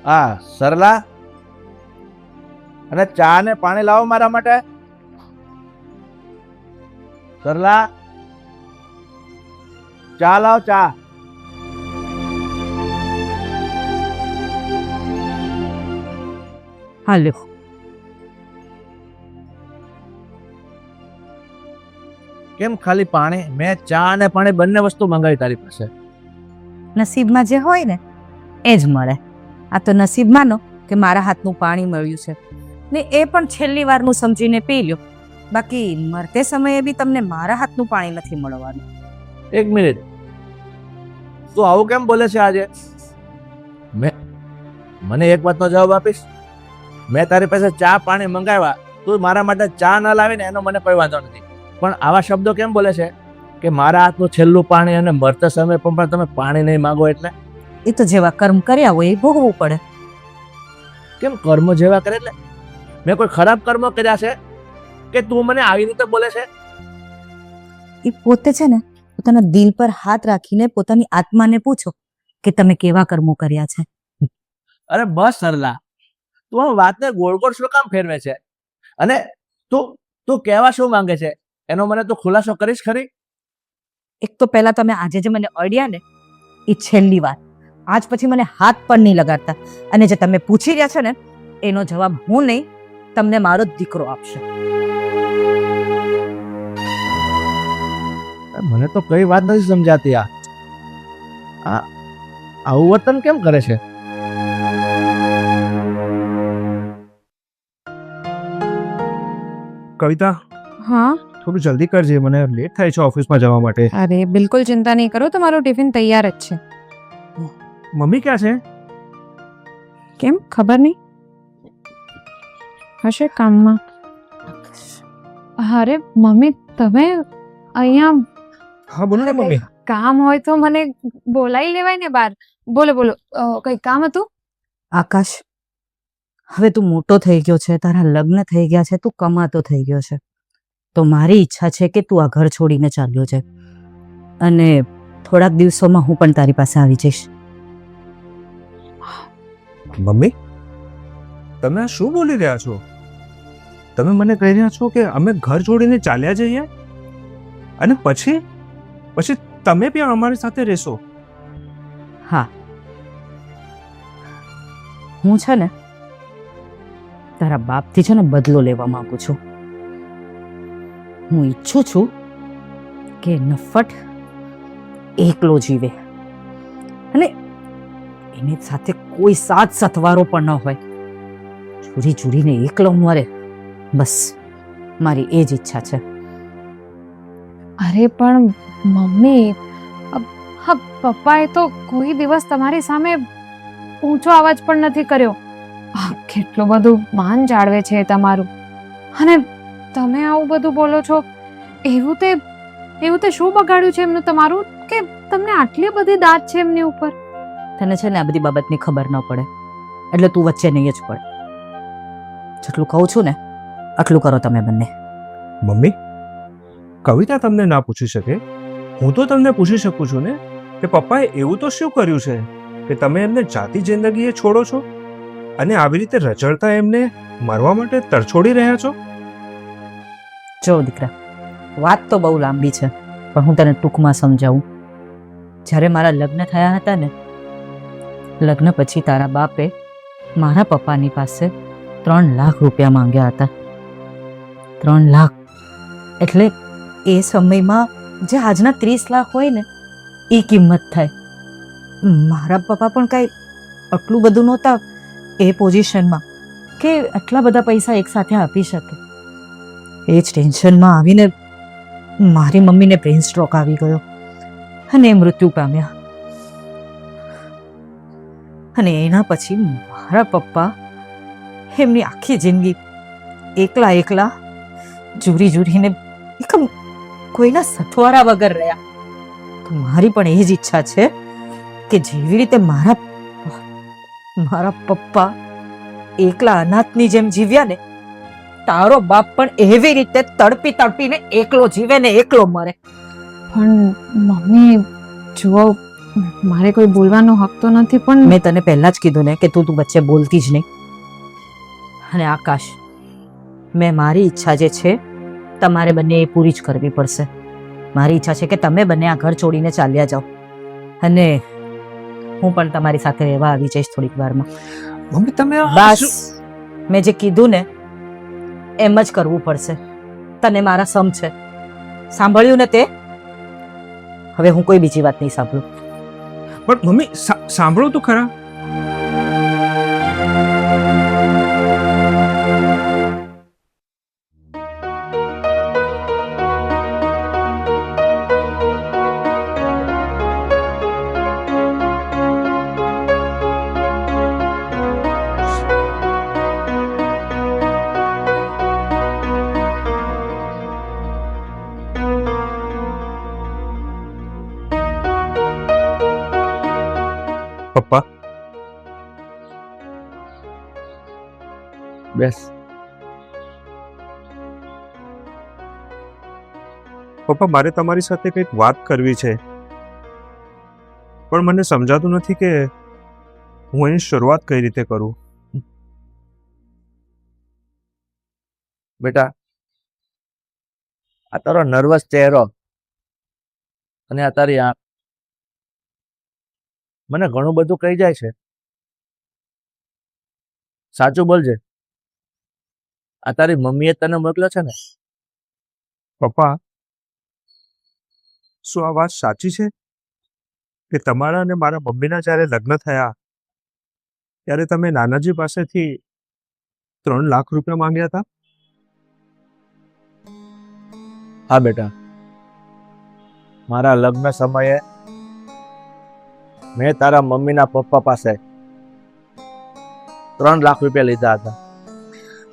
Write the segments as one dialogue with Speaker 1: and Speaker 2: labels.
Speaker 1: હા સરલા, અને ચા ને પાણી લાવો મારા માટે. સરલા, ચા લાવો, ચા.
Speaker 2: હાલ્યો.
Speaker 1: કેમ ખાલી પાણી? મેં ચા અને પાણી બંને વસ્તુ મંગાવી તારી પાસે.
Speaker 2: નસીબમાં જે હોય ને એ જ મળે. આ તો નસીબ માનો કે મારા હાથનું પાણી મળ્યું છે ને એ પણ છેલ્લી વારનું સમજીને પી લ્યો. બાકી મરતે સમયે બી તમને મારા હાથનું પાણી નથી મળવાનું.
Speaker 1: એક મિનિટ, તું આવું કેમ બોલે છે આજે? મને એક વાતનો જવાબ આપીશ? મેં તારી પાસે ચા પાણી મંગાવ્યા, તું મારા માટે ચા ન લાવીને એનો મને કોઈ વાંધો નથી, પણ આવા શબ્દો કેમ બોલે છે કે મારા હાથનું છેલ્લું પાણી અને મરતા સમય પણ તમે પાણી નહીં માંગો? એટલે
Speaker 2: એ તો જેવા કર્મ કર્યા હોય એ ભોગવવું પડે.
Speaker 1: કેમ કર્મ જેવા કરે? એટલે મેં કોઈ ખરાબ કર્મ કર્યા છે કે તું મને આવી રીતે બોલે છે?
Speaker 2: એ પોતે છે ને પોતાના દિલ પર હાથ રાખીને પોતાની આત્માને પૂછો કે તમે કેવા કર્મો કર્યા છે.
Speaker 1: અરે બસ સરલા, તું આ વાતને ગોળ ગોળ શું કામ ફેરવે છે? અને તું તું કહેવા શું માંગે છે એનો મને તું ખુલાસો કરીશ ખરી?
Speaker 2: એક તો પહેલા તમે આજે જે મને અડ્યા ને એ છેલ્લી વાર. આજ પછી મને હાથ પણ નહીં લગાડતા. અને જે તમે પૂછી રહ્યા છો ને એનો જવાબ હું નહીં, તમને મારો જ દીકરો આપશે.
Speaker 1: મને તો કઈ વાત નથી સમજાતી. આ આવું વર્તન કેમ કરે છે?
Speaker 3: કવિતા,
Speaker 4: हाँ
Speaker 3: થોડું જલ્દી કરજે, મને લેટ થાય છે ઓફિસમાં જવા માટે.
Speaker 4: अरे बिल्कुल चिंता नहीं करो, તમારું ટિફિન તૈયાર જ છે.
Speaker 3: મમ્મી ક્યાં છે?
Speaker 4: કેમ ખબર નહીં, હશે કામમાં. અરે મમ્મી તમે અહીંયા
Speaker 3: હા બોલો ને મમ્મી.
Speaker 4: કામ હોય તો મને બોલાવી લેવાય ને બહાર. બોલો બોલો, કઈ કામ હતું?
Speaker 2: આકાશ, હવે તું મોટો થઈ ગયો છે, તારા લગ્ન થઈ ગયા છે, તું કમાતો થઈ ગયો છે, તો મારી ઈચ્છા છે કે તું આ ઘર છોડીને ચાલ્યો છે અને થોડાક દિવસોમાં હું પણ તારી પાસે આવી જઈશ.
Speaker 3: મમ્મી, તમે આ શું બોલી રહ્યા છો? તમે મને કહી રહ્યા છો કે અમે ઘર છોડીને ચાલ્યા જઈએ અને પછી પછી તમે પણ અમારી સાથે રહેશો?
Speaker 2: હા, હું છે ને તારા બાપથી છે ને બદલો લેવા માંગુ છું. હું ઈચ્છું છું કે નફટ એકલો જીવે અને એની સાથે કોઈ સાથ સથવારો પણ ન હોય. ચૂરી ચૂરીને એકલો મરે, બસ મારી એ જ ઈચ્છા છે.
Speaker 4: અરે પણ મમ્મી, હા પપ્પાએ તો કોઈ દિવસ તમારી સામે ઊંચો અવાજ પણ નથી કર્યો. કેટલું બધું માન જાળવે છે તમારું, અને તમે આવું બધું બોલો છો. એવું તે શું બગાડ્યું છે એમનું તમારું કે તમને આટલી બધી દાદ છે એમની ઉપર?
Speaker 2: તને છે ને આ બધી બાબતની ખબર ન પડે એટલે તું વચ્ચે નહીં જ પડે. જેટલું કહું છું ને આટલું કરો તમે બંને.
Speaker 3: મમ્મી, કવિતા તમને ના પૂછી શકે, હું તો તમને પૂછી શકું છું ને કે પપ્પાએ એવું તો શું કર્યું છે કે તમે એમને જાતિ જિંદગીએ છોડો છો અને આવી રીતે રચડતા એમને મરવા માટે તરછોડી રહ્યા છો?
Speaker 2: જો દીકરા, વાત તો બહુ લાંબી છે પણ હું તને ટૂંકમાં સમજાવું. જ્યારે મારા લગ્ન થયા હતા ને, લગ્ન પછી તારા બાપે મારા પપ્પાની પાસે 3 લાખ રૂપિયા માંગ્યા હતા. 3 લાખ એટલે એ સમયમાં જે આજના 30 લાખ હોય ને એ કિંમત થાય. મારા પપ્પા પણ કાંઈ આટલું બધું નહોતા એ પોઝિશનમાં કે આટલા બધા પૈસા એકસાથે આપી શકે. એ જ ટેન્શનમાં આવીને મારી મમ્મીને બ્રેન સ્ટ્રોક આવી ગયો અને એ મૃત્યુ પામ્યા. અને એના પછી મારા પપ્પા એમની આખી જિંદગી એકલા એકલા જુરી જુરીને એકમ કોઈના સથવારા વગર રહ્યા. તો મારી પણ એ જ ઈચ્છા છે કે જેવી રીતે મારા પપ્પા એકલા અનાથની જેમ જીવ્યા ને, તારો બાપ પણ એવી રીતે તડપી તડપીને એકલો જીવે ને એકલો મરે.
Speaker 4: પણ મમ્મી જુઓ, મારે કોઈ બોલવાનો હક તો નથી, પણ
Speaker 2: મેં તને પહેલા જ કીધું ને કે તું વચ્ચે બોલતી જ નહીં. અને આકાશ, મેં મારી ઈચ્છા જે છે તમારે બંને એ પૂરી જ કરવી પડશે. મારી ઈચ્છા છે કે તમે બંને આ ઘર છોડીને ચાલ્યા જાઓ, અને હું પણ તમારી સાથે રહેવા આવી જઈશ થોડીક વારમાં.
Speaker 3: મમ્મી તમે આ
Speaker 2: બસ,
Speaker 3: શું-
Speaker 2: મેં જે કીધું ને એમ જ કરવું પડશે. તને મારા સમ છે, સાંભળ્યું ને તે? હવે હું કોઈ બીજી વાત નહીં સાંભળું.
Speaker 3: પણ મમ્મી સાંભળો તો ખરા. પપ્પા,
Speaker 1: બેસ.
Speaker 3: પપ્પા મારે તમારી સાથે કંઈક વાત કરવી છે, પણ મને સમજાતું નથી કે હું એની શરૂઆત કઈ રીતે કરું.
Speaker 1: બેટા, આ તારો નર્વસ ચહેરો અને આ તારી આંખ મને ઘણું બધું કહી જાય છે. સાચું બોલજે, આ તારી મમ્મીએ તને મોકલ્યો છે ને?
Speaker 3: પપ્પા, શું આ વાત સાચી છે કે તમારા અને મારા મમ્મીના જ્યારે લગ્ન થયા ત્યારે તમે નાનાજી પાસેથી 3 લાખ રૂપિયા માંગ્યા હતા?
Speaker 1: હા બેટા, મારા લગ્ન સમયે મેં તારા મમ્મીના પપ્પા પાસે 3 લાખ રૂપિયા લીધા હતા.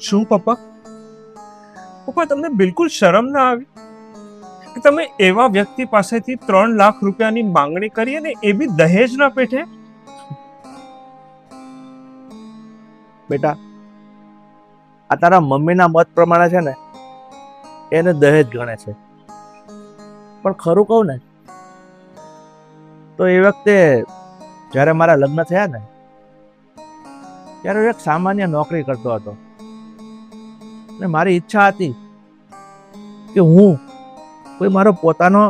Speaker 3: શું પપ્પા? પપ્પા તમને બિલકુલ શરમ ના આવી કે તમે એવા વ્યક્તિ પાસેથી 3 લાખ રૂપિયાની માંગણી કરી, અને એ બી દહેજના પેટે?
Speaker 1: બેટા, આ તારા મમ્મીના મત પ્રમાણે છે ને એને દહેજ ગણે છે, પણ ખરું કહું ને તો એ વખતે જ્યારે મારા લગ્ન થયા ને ત્યારે હું એક સામાન્ય નોકરી કરતો હતો, અને મારી ઈચ્છા હતી કે હું કોઈ મારો પોતાનો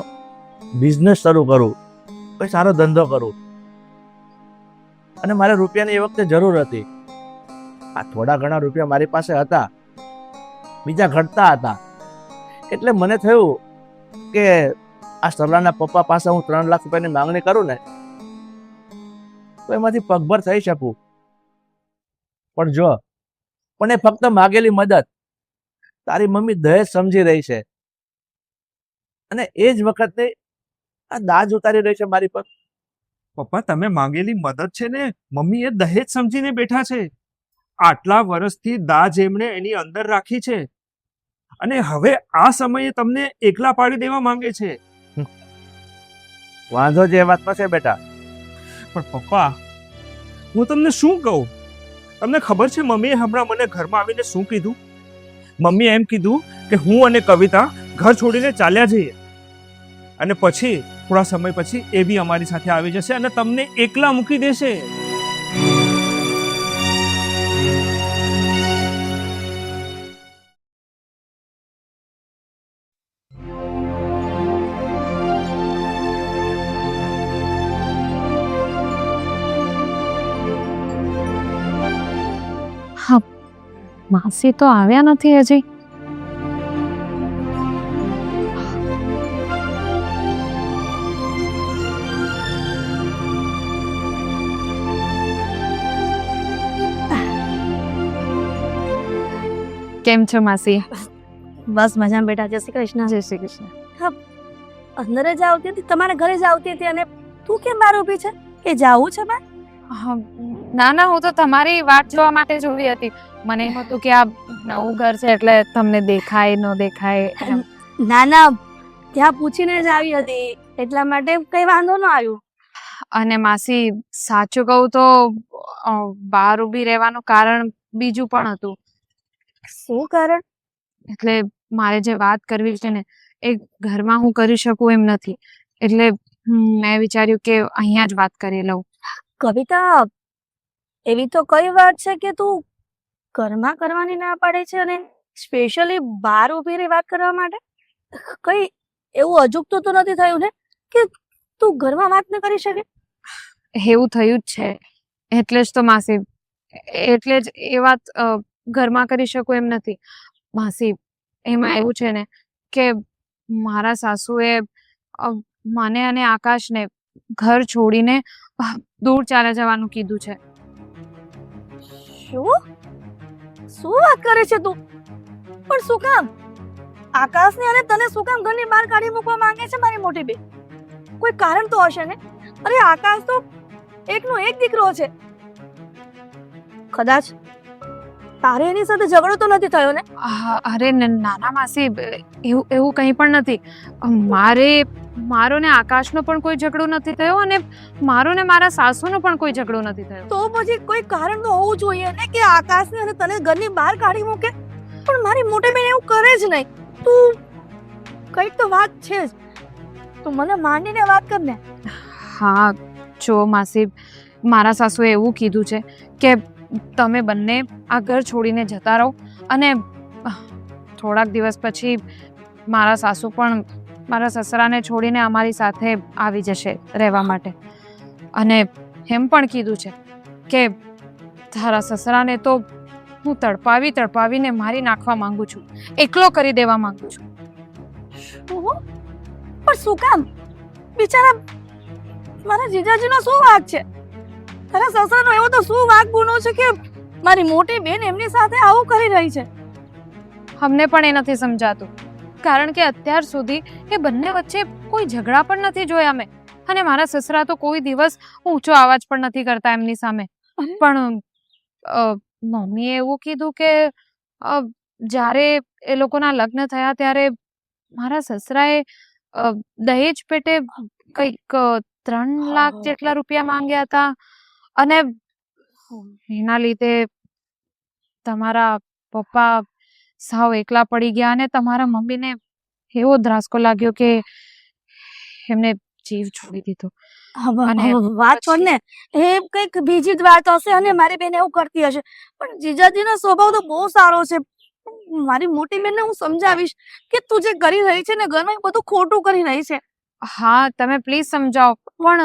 Speaker 1: બિઝનેસ શરૂ કરું, કોઈ સારો ધંધો કરું, અને મારે રૂપિયાની એ વખતે જરૂર હતી. આ થોડા ઘણા રૂપિયા મારી પાસે હતા, બીજા ઘટતા હતા, એટલે મને થયું કે આ સરલાના પપ્પા પાસે હું 3 લાખ રૂપિયાની માંગણી કરું ને તો એમાંથી પગભર થઈ શકું. પણ એ ફક્ત માગેલી મદદ તારી મમ્મી દહેજ સમજી રહી છે, અને એ જ વખતે આ દાજ ઉતારી રહી છે મારી પર.
Speaker 3: પપ્પા તમે માંગેલી મદદ છે ને મમ્મી એ દહેજ સમજીને બેઠા છે. આટલા વર્ષથી દાજ એમણે એની અંદર રાખી છે, અને હવે આ સમયે તમને એકલા પાડી દેવા માંગે છે.
Speaker 1: વાંધો જે વાતમાં છે બેટા.
Speaker 3: પણ પપ્પા, હું તમને શું કહું? તમને ખબર છે મમ્મીએ હમણાં મને ઘરમાં આવીને શું કીધું? મમ્મીએ એમ કીધું કે હું અને કવિતા ઘર છોડીને ચાલ્યા જઈએ, અને પછી થોડા સમય પછી એ બી અમારી સાથે આવી જશે અને તમને એકલા મૂકી દેશે.
Speaker 4: હા, માસી તો આવ્યા નથી હજી. કેમ છો માસી?
Speaker 5: બસ મજામાં બેટા. જય શ્રી કૃષ્ણ.
Speaker 4: જય શ્રી કૃષ્ણ.
Speaker 5: અંદર જ આવતી હતી, તમારા ઘરે જ આવતી હતી, અને તું કેમ બહાર ઊભી છે? કે જાવું છે બા?
Speaker 4: હા, ના ના, હું તો તમારી વાટ જોવા માટે જ ઊભી હતી. મને એમ હતું કે આ નવું ઘર છે એટલે તમને દેખાય ન દેખાય એમ.
Speaker 5: ના ના, ત્યાં પૂછીને જ આવી હતી, એટલા માટે કઈ વાંધો ન આવ્યો.
Speaker 4: અને માસી સાચું કહું તો બહાર ઊભી રહેવાનું કારણ બીજું પણ હતું.
Speaker 5: શું કારણ?
Speaker 4: એટલે મારે જે વાત કરવી છે ને એ ઘરમાં હું કરી શકું એમ નથી, એટલે મેં વિચાર્યું કે અહીંયા જ વાત કરી લઉં.
Speaker 5: કવિતા, એવી તો કઈ વાત છે કે તું ઘરમાં કરવાની ના પાડે છે અને સ્પેશિયલી બહાર ઊભી રહી વાત કરવા માટે? કઈ એવું અજુગતું તો નથી થયું ને કે તું ઘરમાં વાત ન કરી શકે?
Speaker 4: એવું થયું જ છે, એટલે જ તો માસી, એટલે જ એ વાત ઘરમાં કરી શકું એમ નથી. માસી, એમાં એવું છે ને કે મારા સાસુએ મને અને આકાશને ઘર છોડીને દૂર ચાલે જવાનું કીધું છે.
Speaker 5: શું શું વાત કરે છે તું? પણ શું કામ? આકાશને અને તને શું કામ ઘરની બહાર કાઢી મૂકવા માંગે છે મારી મોટી બેન? કોઈ કારણ તો હશે ને? અરે આકાશ તો એકનો એક દીકરો છે. કદાચ તારે એની સાથે ઝઘડો તો નથી થયો ને?
Speaker 4: અરે નાના માસી, એવું કંઈ પણ નથી. મારો ને આકાશનો પણ કોઈ ઝઘડો નથી થયો અને મારો ને મારા સાસુનો પણ કોઈ ઝઘડો નથી થયો.
Speaker 5: તો પછી કોઈ કારણ તો હોવું જોઈએ ને કે આકાશને અને તને ઘરની બહાર કાઢી મૂકે. પણ મારી મોટી બેન એવું કરે જ નહીં. તું કઈક તો વાત છે જ. તું મને માંડીને વાત કર ને.
Speaker 4: હા જો માસી, મારા સાસુએ એવું કીધું છે કે તમે બંને આ ઘર છોડીને જતા રહો અને થોડાક દિવસ પછી મારા સાસુ પણ મારા સસરાને છોડીને અમારી સાથે આવી જશે રહેવા માટે. અને એમ પણ કીધું છે કે તારા સસરાને તો હું તડપાવીને મારી નાખવા માંગુ છું, એકલો કરી દેવા માંગુ છું.
Speaker 5: પણ શું કામ? બિચારા મારા જીજાજીનો શું વાંક છે? તારા સસરાનો એવો તો શું વાંક ગુનો છે કે મારી મોટી બેન એમની સાથે આવું કરી રહી છે?
Speaker 4: અમને પણ એ નથી સમજાતું, કારણ કે અત્યાર સુધી એ બંને વચ્ચે કોઈ ઝઘડા પણ નથી જોયા મેં. અને મારા સસરા તો કોઈ દિવસ ઊંચો અવાજ પણ નથી કરતા એમની સામે. પણ મમ્મીએ એવું કીધું કે જ્યારે એ લોકોના લગ્ન થયા ત્યારે મારા સસરાએ દહેજ પેટે કંઈક 3 લાખ જેટલા રૂપિયા માંગ્યા હતા અને એના લીધે તમારા પપ્પા સાવ એકલા પડી ગયા અને તમારા મમ્મીને એવો ધ્રાસકો લાગ્યો કે એમને જીવ છોડી દીધો.
Speaker 5: વાત છોડ ને, એ કઈક બીજી જ વાત હશે અને મારી બેન એવું કરતી હશે. પણ જીજાજીનો સ્વભાવ તો બહુ સારો છે. મારી મોટી બેનને હું સમજાવીશ કે તું જે કરી રહી છે ને ઘરમાં બધું ખોટું કરી રહી છે.
Speaker 4: હા તમે પ્લીઝ સમજાવો. પણ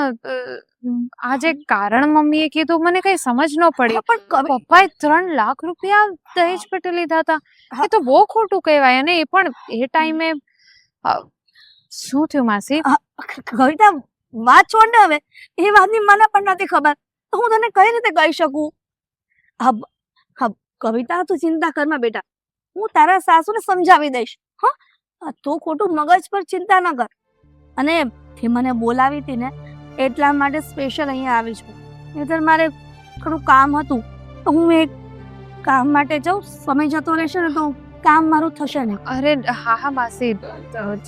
Speaker 4: આ જે કારણ મમ્મીએ કીધું મને કઈ સમજ ન પડી.
Speaker 5: પણ
Speaker 4: પપ્પાએ 3 લાખ રૂપિયા દહેજ પેટે લીધા હતા, એ તો બહુ ખોટું કહેવાય. અને એ પણ એ ટાઈમે શું થયું માસી?
Speaker 5: કવિતા, વાત છોડ ને હવે. એ વાતની મને પણ નથી ખબર, તો હું તને કઈ રીતે કહી શકું? કવિતા, તું ચિંતા કરમાં બેટા. હું તારા સાસુને સમજાવી દઈશ. હા, તું ખોટું મગજ પર ચિંતા ન કર. અને તે મને બોલાવી હતી ને એટલા માટે સ્પેશિયલ અહીંયા આવી છું. નહીંતર મારે થોડું કામ હતું, તો હું એક કામ માટે જાઉં. સમય જતો રહેશે ને તો કામ મારું થશે ને.
Speaker 4: અરે હા માસી,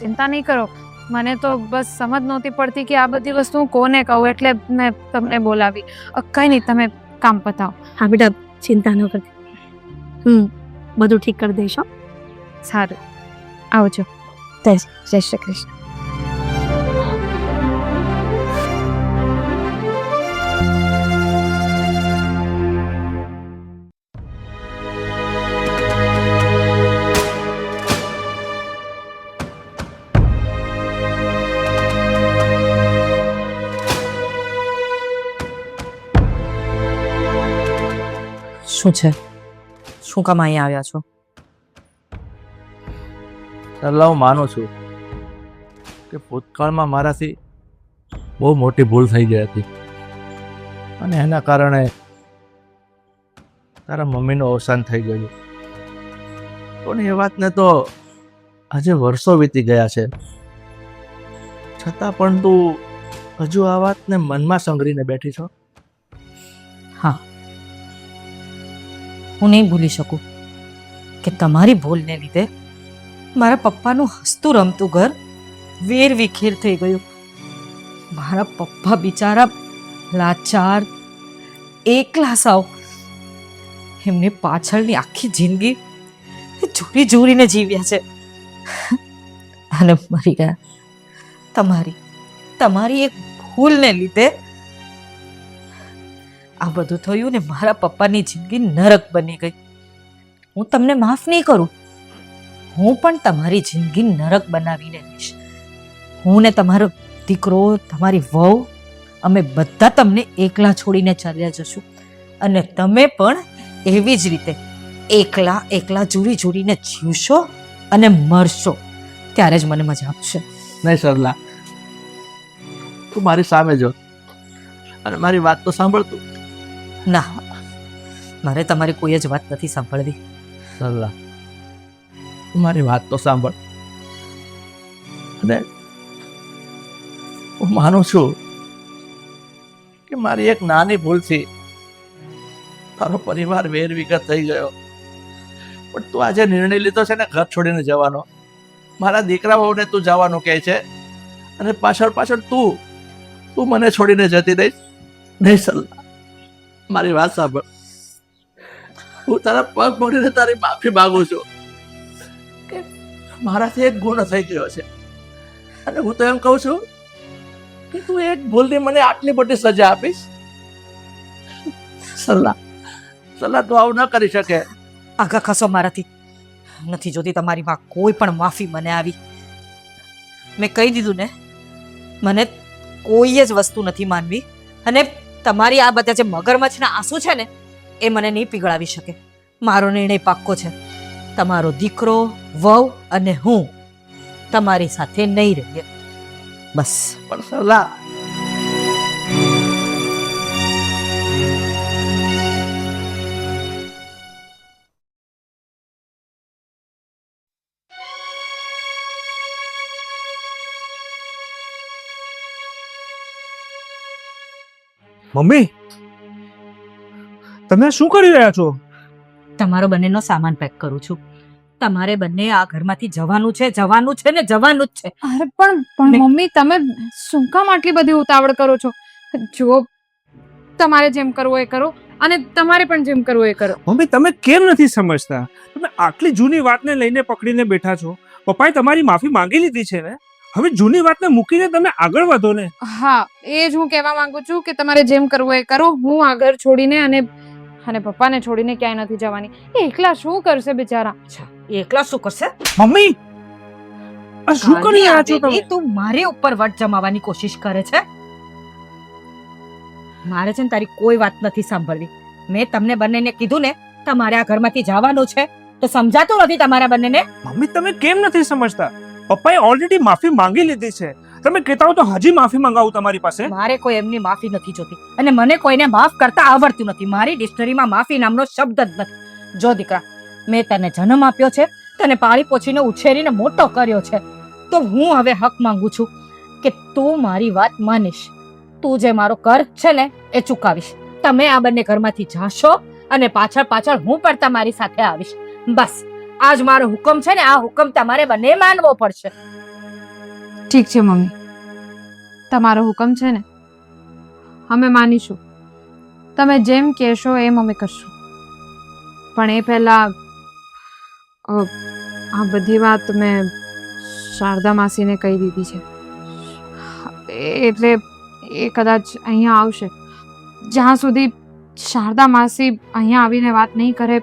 Speaker 4: ચિંતા નહીં કરો. મને તો બસ સમજ નહોતી પડતી કે આ બધી વસ્તુ હું કોને કહું, એટલે મેં તમને બોલાવી. કંઈ નહીં, તમે કામ પતાવો.
Speaker 5: હા બેટા, ચિંતા ન કરતી. બધું ઠીક કરી દઈશ.
Speaker 4: સારું, આવજો. જય શ્રી કૃષ્ણ.
Speaker 2: શું છે? શું કામ અહીંયા આવ્યા છો?
Speaker 1: સલાહ હું માનું છું કે ભૂતકાળમાં મારાથી બહુ મોટી ભૂલ થઈ ગઈ હતી અને એના કારણે તારા મમ્મીનું અવસાન થઈ ગયું. પણ એ વાતને તો આજે વર્ષો વીતી ગયા છે, છતાં પણ તું હજુ આ વાતને મનમાં સંઘરીને બેઠી છો.
Speaker 2: હા, હું નહીં ભૂલી શકું કે તમારી ભૂલને લીધે મારા પપ્પાનું હસતું રમતું ઘર વેર વિખેર થઈ ગયું. મારા પપ્પા બિચારા લાચાર, એકલા સાવ. એમને પાછળની આખી જિંદગી જોરી જોરીને જીવ્યા છે અને મરી ગયા તમારી એક ભૂલને લીધે આ બધું થયું ને મારા પપ્પાની જિંદગી નરક બની ગઈ. હું તમને માફ નહીં કરું, હું પણ તમારી જિંદગી નરક બનાવીને રહીશ. હું ને તમારો દીકરો, તમારી વહુ, અમે બધા તમને એકલા છોડીને ચાલ્યા જશું અને તમે પણ એવી જ રીતે એકલા એકલા જુરી જુરીને જીવશો અને મરશો. ત્યારે જ મને મજા આવશે.
Speaker 1: નહીં સરલા, તું મારી સામે જો અને મારી વાત તો સાંભળતું.
Speaker 2: ના, મારે તમારી કોઈ જ વાત નથી સાંભળવી.
Speaker 1: સરલા, તું મારી વાત તો સાંભળ. અને હું માનું છું કે મારી એક નાની ભૂલથી તારો પરિવાર વેરવિખેર થઈ ગયો, પણ તું આજે નિર્ણય લીધો છે ને ઘર છોડીને જવાનો. મારા દીકરાઓને તું જવાનું કહે છે અને પાછળ પાછળ તું મને છોડીને જતી રહીશ. નહીં સરલા, મારી વાત સાંભળ. હું તારા પગ પડીને તારી માફી માંગુ છું કે મારાથી એક ગુનો થઈ ગયો છે અને હું તો એમ કહું છું કે તું એક ભૂલથી મને આટલી મોટી સજા આપીશ. સરલા, તું આવું ન કરી શકે.
Speaker 2: આગા ખસો મારાથી. નથી જોતી તમારી માં કોઈ પણ માફી મને આવી. મેં કહી દીધું ને, મને કોઈ જ વસ્તુ નથી માનવી અને તમારી આ બધા જે મગરમચ્છના આંસુ છે ને એ મને નહીં પીગળાવી શકે. મારો નિર્ણય પાક્કો છે. તમારો દીકરો, વહુ અને હું તમારી સાથે નહીં રહીએ. બસ.
Speaker 1: પણ સરલા,
Speaker 3: મમ્મી, તમે શું કરી રહ્યા છો?
Speaker 2: તમારો બંનેનો સામાન પેક કરું છું. તમારે બંને આ ઘરમાંથી જવાનું છે ને જવાનું જ છે.
Speaker 4: અરે પણ મમ્મી, તમે શું કામ આટલી બધી ઉતાવળ કરો છો? જો, તમારે જેમ કરવું એ કરો અને તમારે પણ જેમ કરવું એ કરો.
Speaker 3: મમ્મી, તમે કેમ નથી સમજતા? તમે આટલી જૂની વાતને લઈને પકડીને બેઠા છો. પપ્પાએ તમારી માફી માંગી લીધી છે ને, હવે જૂની વાતને મૂકીને તમે આગળ વધો ને.
Speaker 4: હા, એ જ હું કહેવા માંગુ છું કે તમારે જેમ કરવું એ કરો. હું આ ઘર છોડીને અને પપ્પાને છોડીને ક્યાંય નથી જવાની. એ એકલા શું કરશે બિચારા?
Speaker 2: એકલા શું કરશે?
Speaker 3: મમ્મી, આ શું કરી રહ્યા છો તમે?
Speaker 2: તું મારી ઉપર વટ જમાવવાની કોશિશ કરે છે. મારે છે ને તારી કોઈ વાત નથી સાંભળવી. મેં તમને બંનેને કીધું ને તમારે આ ઘરમાંથી જવાનું છે, તો સમજાતું નથી તમારા બંનેને?
Speaker 3: મમ્મી, તમે કેમ નથી સમજતા? પપ્પાએ ઓલરેડી માફી માંગી લીધી છે. તમે કહેતા હો તો હજી માફી માંગાવું તમારી પાસે?
Speaker 2: મારે કોઈ એમની માફી નથી જોતી અને મને કોઈને માફ કરતા આવડતું નથી. મારી ડિક્શનરીમાં માફી નામનો શબ્દ જ નથી. જો દીકરા, મેં તને જન્મ આપ્યો છે, તને પાળી પોછીને ઉછેરીને મોટો કર્યો છે, તો હું હવે હક માંગુ છું કે તું મારી વાત માનીશ. તું જે મારો કર્જ છે ને એ ચૂકાવીશ. તમે આ બંને ઘરમાંથી જાશો અને પાછળ પાછળ હું પણ તમારી સાથે આવીશ. બસ, આજ મારો હુકમ છે ને આ હુકમ તમારે બંને માનવો પડશે.
Speaker 4: ઠીક છે મમ્મી, તમારો હુકમ છે ને અમે માનીશું. તમે જેમ કહેશો એમ અમે કરશું. પણ એ પહેલા આ બધી વાત મેં શારદા માસીને કહી દીધી છે. એટલે એ કદાચ અહીંયા આવશે. જ્યાં સુધી શારદા માસી અહીંયા આવીને વાત નહીં કરે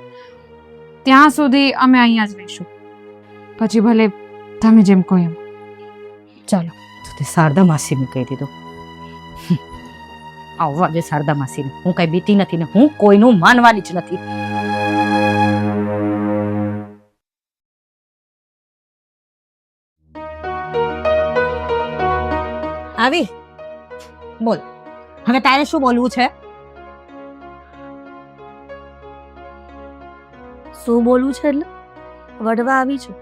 Speaker 4: ત્યાં સુધી અમે અહીંયા જ રહીશું. પછી ભલે તમે જેમ કહો એમ.
Speaker 2: ચાલો, તો તે શારદા માસીને કહી દીધું. આવવા દે શારદા માસીને. હું કઈ બીતી નથી ને હું કોઈનું માનવાની જ નથી. આવી બોલ, હવે તારે શું બોલવું છે?
Speaker 5: શું બોલવું છે એટલે વઢવા આવી છું.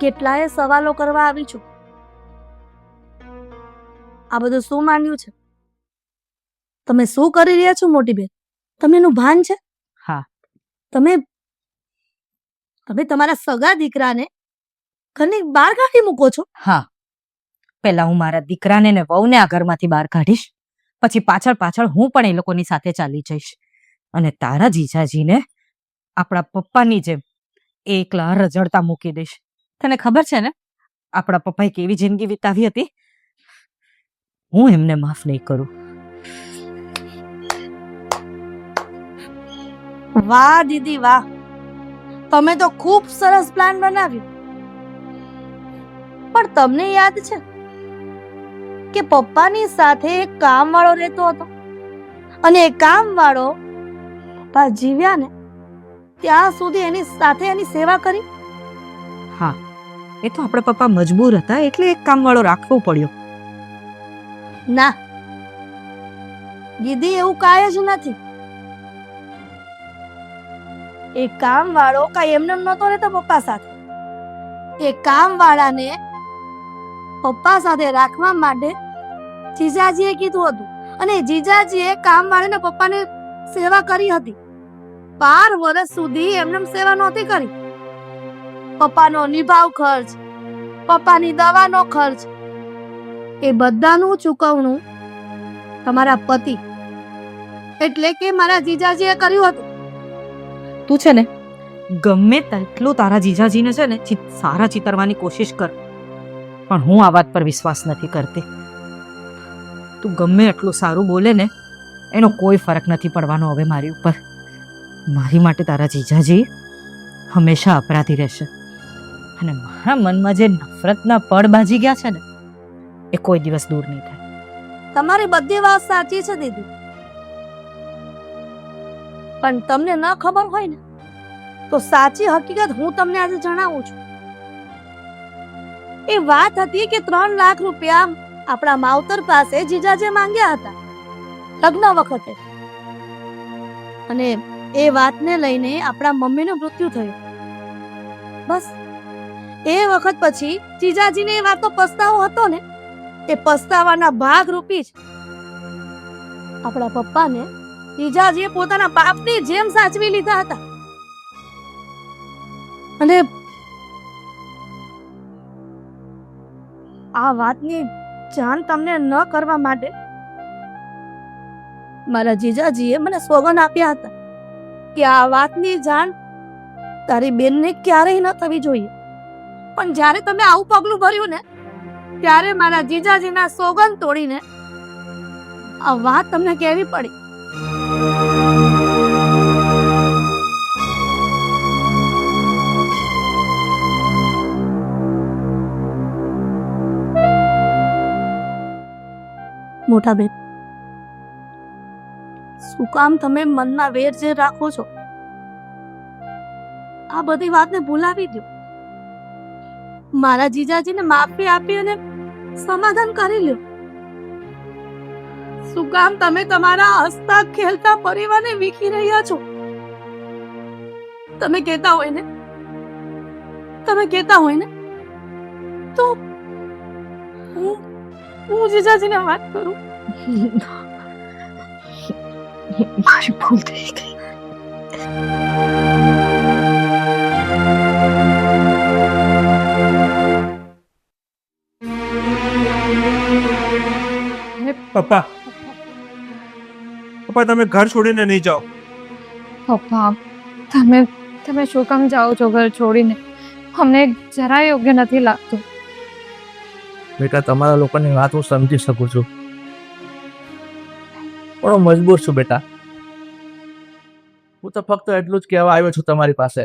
Speaker 5: કેટલાય સવાલો કરવા આવી છું. આ બધું શું માંડ્યું છે? તમે શું કરી રહ્યા છો મોટી બેન? તમને એનું ભાન છે?
Speaker 2: હા.
Speaker 5: તમે તમારા સગા દીકરાને ઘરની બહાર કાઢી મૂકો છો?
Speaker 2: હા, પહેલા હું મારા દીકરાને ને વહુને આ ઘરમાંથી બહાર કાઢીશ, પછી પાછળ પાછળ હું પણ એ લોકોની સાથે ચાલી જઈશ અને તારા જીજાજીને આપણા પપ્પાની જેમ એકલા રજડતા મૂકી દઈશ. તને ખબર છે ને આપણા પપ્પાએ કેવી જિંદગી વિતાવી હતી? હું એમને માફ નહીં કરું.
Speaker 5: વાહ દીદી વાહ, તમે તો ખૂબ સરસ પ્લાન બનાવ્યો. પણ તમને યાદ છે કે પપ્પાની સાથે એક કામવાળો રહેતો હતો, અને એ કામવાળો પપ્પા જીવ્યા ને ત્યાં સુધી એની સાથે એની સેવા કરી?
Speaker 2: હા, એ તો આપણા પપ્પા મજબૂર હતા એટલે એક કામવાળો રાખવો પડ્યો.
Speaker 5: ના દીદી, એવું કાંઈ જ નથી. એ કામવાળો કાંઈ એમને નહોતો રહેતો પપ્પા સાથે. એ કામવાળાને પપ્પા સાથે રાખવા માટે જીજાજીએ કીધું હતું, અને જીજાજીએ કામવાળાને પપ્પાની સેવા કરી હતી. 12 વર્ષ સુધી એમને સેવા નહોતી કરી. પપ્પાનો નિભાવ ખર્ચ, પપ્પાની દવાનો ખર્ચ, એ બધાનું ચૂકવણું તમારા પતિ એટલે કે મારા જીજાજીએ કર્યું હતું.
Speaker 2: તું છે ને ગમે તેટલું તારા જીજાજીને છે ને સારા ચિતરવાની કોશિશ કર, પણ હું આ વાત પર વિશ્વાસ નથી કરતી. તું ગમે એટલું સારું બોલે ને એનો કોઈ ફરક નથી પડવાનો હવે મારી ઉપર. મારી માટે તારા જીજાજી હંમેશા અપરાધી રહેશે, અને મારા મનમાં જે નફરતના પડ બાજી ગયા છે ને એ કોઈ દિવસ દૂર નહીં થાય.
Speaker 5: તમારી બધી વાત સાચી છે દીદી, પણ તમને ન ખબર હોય ને તો સાચી હકીકત હું તમને આજે જણાવું છું. એ વાત હતી કે 3 લાખ રૂપિયા આપણા માવતર પાસે જીજાજીએ માંગ્યા હતા લગ્ન વખતે, અને એ વાતને લઈને આપણા મમ્મીનું મૃત્યુ થયું. બસ એ વખત પછી જીજાજીને એ વાતનો પસ્તાવો હતો ને, એ પસ્તાવાના ભાગ રૂપી જ આપણા પપ્પાને જીજાજીએ પોતાના બાપની જેમ સાચવી લીધા હતા. અને આ વાતની જાણ તમને ન કરવા માટે મારા જીજાજીએ મને સોગંદ આપ્યા હતા કે આ વાતની જાણ તારી બેનને ક્યારેય ન થવી જોઈએ. પણ જ્યારે તમે આવું પગલું ભર્યું ને ત્યારે મારા જીજાજીના સોગંદ તોડીને આ વાત તમને કહેવી પડી. મોટા બેન, શું કામ તમે મનમાં વેર જે રાખો છો? આ બધી વાતને ભૂલાવી દો. મારા જીજાજીને માફી આપી અને સમાધાન કરી લ્યો. શું કામ તમે તમારા હસતા ખેલતા પરિવારને વીખી રહ્યા છો? તમે કહેતા હોય ને તો હું જીજાજીને વાત કરું.
Speaker 2: મારી ભૂલ થઈ ગઈ.
Speaker 3: પપ્પા, પપ્પા તમે ઘર છોડીને નહીં જાઓ.
Speaker 4: પપ્પા, તમે શું કામ જાઓ છો ઘર છોડીને? અમને જરાય યોગ્ય નથી લાગતું.
Speaker 1: બેટા, તમારા લોકોની વાત હું સમજી શકું છું, પણ હું મજબૂર છું બેટા. હું તો ફક્ત એટલું જ કહેવા આવ્યો છું તમારી પાસે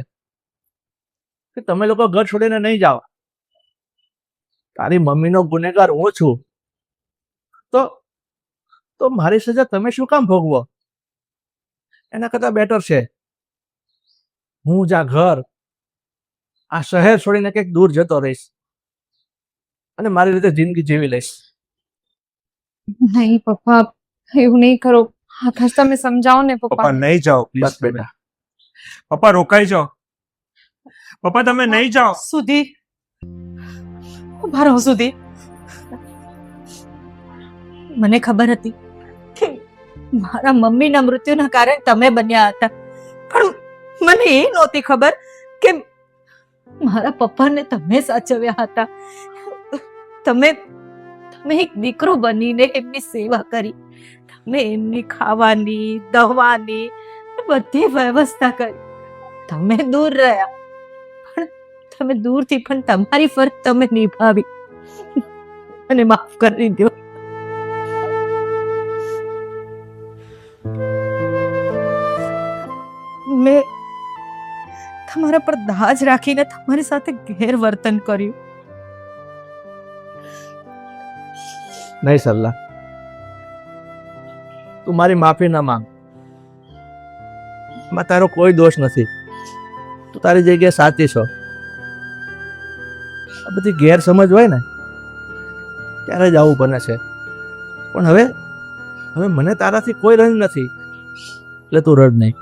Speaker 1: કે તમે લોકો ઘર છોડીને નહીં જાઓ. તારી મમ્મીનો ગુનેગાર હું છું, તો મારી સજા તમે શું કામ ભોગવો? એના કરતા બેટર છે હું જા ઘર આ શહેર છોડીને કંઈક દૂર જતો રહીશ અને મારી રીતે જિંદગી જીવી લઈશ.
Speaker 4: નહીં પપ્પા, એવું નહીં કરો. આકાશ, તમે સમજાવો ને
Speaker 3: પપ્પા
Speaker 4: પપ્પા.
Speaker 3: નહીં જાઓ
Speaker 1: બસ
Speaker 3: પ્લીઝ
Speaker 1: બેટા.
Speaker 3: પપ્પા રોકાઈ જાઓ. પપ્પા તમે નહીં જાઓ.
Speaker 2: સુધી ઉભા રહો. સુધી મને ખબર હતી કે મારા મમ્મીના મૃત્યુના કારણે તમે બન્યા હતા, પણ મને એ નહોતી ખબર કે મારા પપ્પાને તમે સાચવ્યા હતા. તમે એક દીકરો બનીને એમની સેવા કરી, તમે એમની ખાવાની દવાની બધી વ્યવસ્થા કરી. તમે દૂર રહ્યા, પણ તમે દૂરથી પણ તમારી ફરજ તમે નિભાવી. મને માફ કરી દો. તમારા પર દાજ રાખીને તમારી સાથે ગેરવર્તન કર્યું.
Speaker 1: નહીં સરલા, તું મારી માફી ના માંગ. માં તારો કોઈ દોષ નથી. તું તારી જગ્યાએ સાચી છો. આ બધી ગેરસમજ હોય ને ત્યારે જ આવું બને છે. પણ હવે મને તારાથી કોઈ રંજ નથી, એટલે તું રડ નહીં.